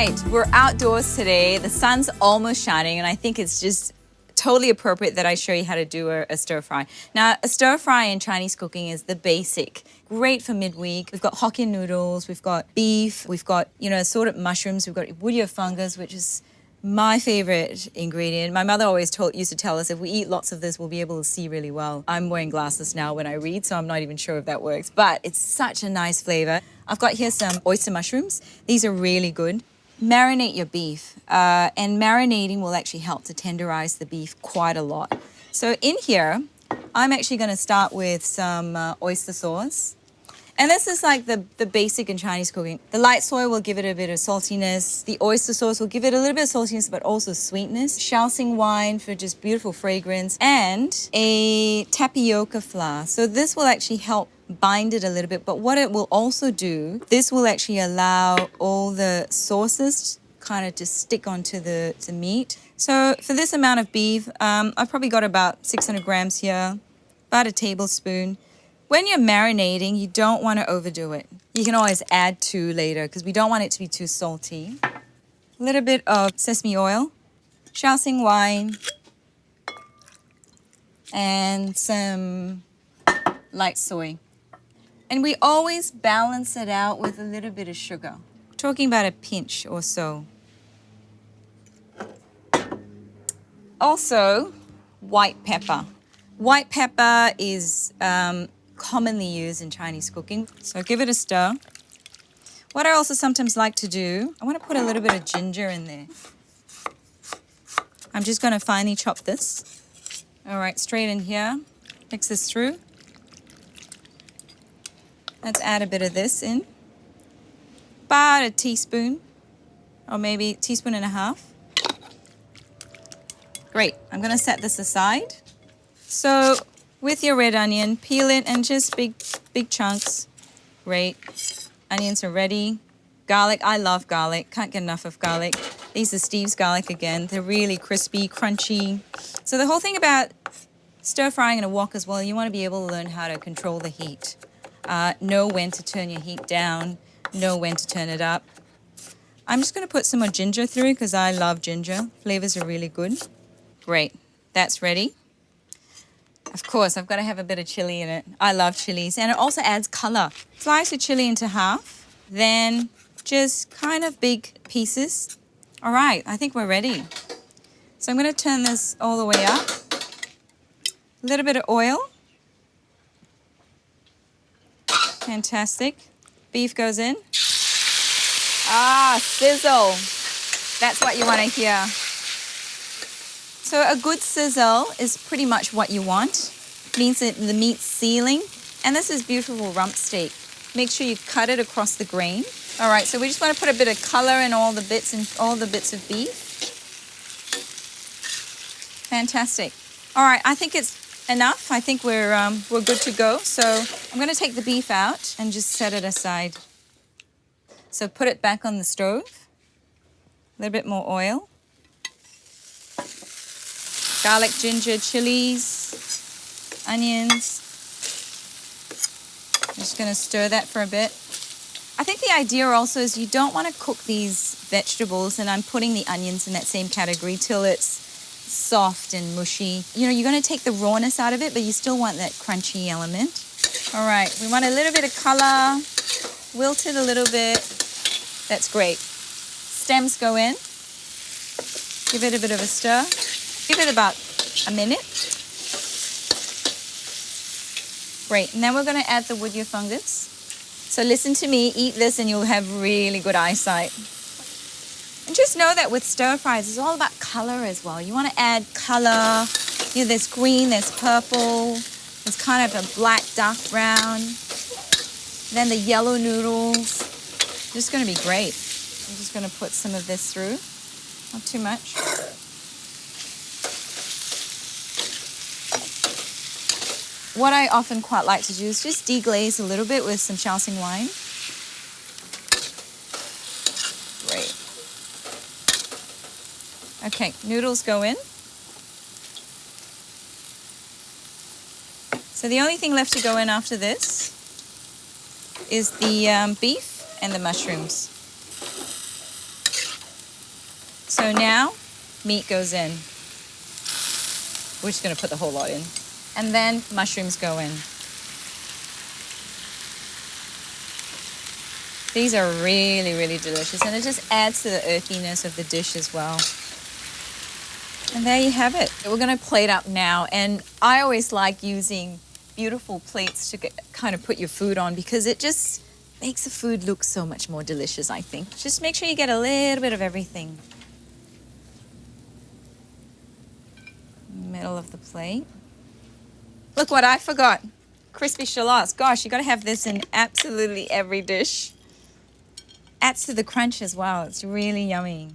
right, we're outdoors today. The sun's almost shining, and I think it's just totally appropriate that I show you how to do a stir fry. Now, a stir fry in Chinese cooking is the basic. Great for midweek. We've got Hokkien noodles, we've got beef, we've got, assorted mushrooms, we've got woody fungus, which is my favorite ingredient. My mother always used to tell us if we eat lots of this, we'll be able to see really well. I'm wearing glasses now when I read, so I'm not even sure if that works, but it's such a nice flavor. I've got here some oyster mushrooms. These are really good. Marinate your beef, and marinating will actually help to tenderize the beef quite a lot. So in here, I'm actually going to start with some oyster sauce. And this is like the basic in Chinese cooking. The light soy will give it a bit of saltiness. The oyster sauce will give it a little bit of saltiness, but also sweetness. Shaoxing wine for just beautiful fragrance. And a tapioca flour. So this will actually help bind it a little bit. But what it will also do, this will actually allow all the sauces kind of to stick onto the meat. So for this amount of beef, I've probably got about 600 grams here, about a tablespoon. When you're marinating, you don't want to overdo it. You can always add to later because we don't want it to be too salty. A little bit of sesame oil, Shaoxing wine, and some light soy. And we always balance it out with a little bit of sugar. Talking about a pinch or so. Also, white pepper. White pepper is commonly used in Chinese cooking. So give it a stir. What I also sometimes like to do, I want to put a little bit of ginger in there. I'm just going to finely chop this. All right, straight in here. Mix this through. Let's add a bit of this in. About a teaspoon, or maybe a teaspoon and a half. Great, I'm going to set this aside. So with your red onion, peel it and just big chunks. Great. Onions are ready. Garlic, I love garlic. Can't get enough of garlic. These are Steve's garlic again. They're really crispy, crunchy. So the whole thing about stir frying in a wok as well, you want to be able to learn how to control the heat. Know when to turn your heat down. Know when to turn it up. I'm just going to put some more ginger through because I love ginger. Flavors are really good. Great. That's ready. Of course, I've got to have a bit of chili in it. I love chilies, and it also adds color. Slice the chili into half, then just kind of big pieces. All right, I think we're ready. So I'm going to turn this all the way up. A little bit of oil. Fantastic. Beef goes in. Ah, sizzle. That's what you want to hear. So a good sizzle is pretty much what you want. It means that the meat's sealing. And this is beautiful rump steak. Make sure you cut it across the grain. All right, so we just want to put a bit of color in all the bits of beef. Fantastic. All right, I think it's enough. I think we're good to go. So I'm going to take the beef out and just set it aside. So put it back on the stove. A little bit more oil. Garlic, ginger, chilies, onions. I'm just going to stir that for a bit. I think the idea also is you don't want to cook these vegetables, and I'm putting the onions in that same category, till it's soft and mushy. You're going to take the rawness out of it, but you still want that crunchy element. All right, we want a little bit of color, wilt it a little bit. That's great. Stems go in. Give it a bit of a stir. Give it about a minute. Great, and then we're going to add the woody fungus. So listen to me, eat this and you'll have really good eyesight. And just know that with stir fries, it's all about color as well. You want to add color. There's green, there's purple, there's kind of a black, dark brown. Then the yellow noodles. Just going to be great. I'm just going to put some of this through. Not too much. What I often quite like to do is just deglaze a little bit with some Shaoxing wine. Great. Okay, noodles go in. So the only thing left to go in after this is the beef and the mushrooms. So now meat goes in. We're just gonna put the whole lot in. And then mushrooms go in. These are really, really delicious, and it just adds to the earthiness of the dish as well. And there you have it. We're gonna plate up now, and I always like using beautiful plates to kind of put your food on because it just makes the food look so much more delicious, I think. Just make sure you get a little bit of everything. Middle of the plate. Look what I forgot. Crispy shallots. Gosh, you gotta have this in absolutely every dish. Adds to the crunch as well. It's really yummy.